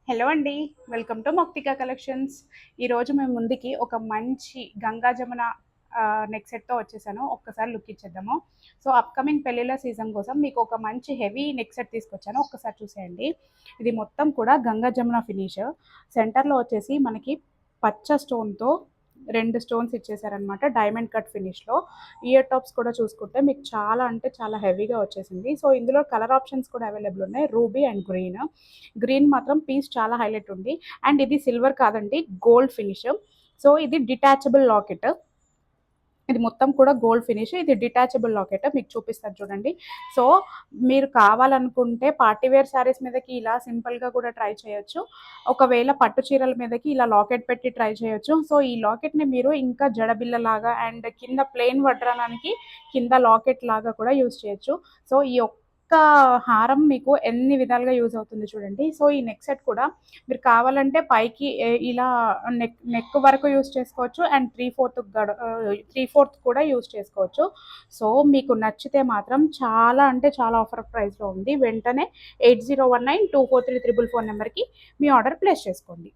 Hello అండి. Welcome to Mouktika collections. ఈరోజు మేము ముందుకి ఒక మంచి గంగా జమున నెక్ సెట్‌తో వచ్చేసాను. ఒక్కసారి లుక్ ఇచ్చేద్దాము. సో, అప్‌కమింగ్ పెళ్ళిళ్ళ సీజన్ కోసం మీకు ఒక మంచి హెవీ నెక్ సెట్ తీసుకొచ్చాను. ఒక్కసారి చూసేయండి. ఇది మొత్తం కూడా గంగా జమున ఫినిష్. సెంటర్‌లో వచ్చేసి మనకి పచ్చ స్టోన్‌తో 2 స్టోన్స్ ఇచ్చేసారనమాట. డైమండ్ కట్ ఫినిష్‌లో. ఇయర్ టాప్స్ కూడా చూసుకుంటే మీకు చాలా అంటే చాలా హెవీగా వచ్చేసింది. సో, ఇందులో కలర్ ఆప్షన్స్ కూడా అవైలబుల్ ఉన్నాయి. Ruby and green. గ్రీన్ మాత్రం పీస్ చాలా హైలైట్ ఉంది. అండ్ ఇది సిల్వర్ కాదండి, గోల్డ్ ఫినిష్. సో, ఇది డిటాచబుల్ లాకెట్. ఇది మొత్తం కూడా గోల్డ్ ఫినిష్. ఇది డిటాచబుల్ లాకెట్ మీకు చూపిస్తాను చూడండి. సో, మీరు కావాలనుకుంటే పార్టీ వేర్ శారీస్ మీదకి ఇలా సింపుల్‌గా కూడా ట్రై చేయొచ్చు. ఒకవేళ పట్టు చీరల మీదకి ఇలా లాకెట్ పెట్టి ట్రై చేయొచ్చు. సో, ఈ లాకెట్‌ని మీరు ఇంకా జడబిల్లలాగా అండ్ కింద ప్లెయిన్ వడ్రానానికి కింద లాకెట్ లాగా కూడా యూజ్ చేయొచ్చు. సో, ఈ ఒక్క హారం మీకు ఎన్ని విధాలుగా యూజ్ అవుతుంది చూడండి. సో, ఈ నెక్ సెట్ కూడా మీరు కావాలంటే పైకి ఇలా నెక్ వరకు యూజ్ చేసుకోవచ్చు. అండ్ 3/4 కూడా యూజ్ చేసుకోవచ్చు. సో, మీకు నచ్చితే మాత్రం చాలా అంటే చాలా ఆఫర్ ప్రైస్‌లో ఉంది. వెంటనే 8019243344 నెంబర్‌కి మీ ఆర్డర్ ప్లేస్ చేసుకోండి.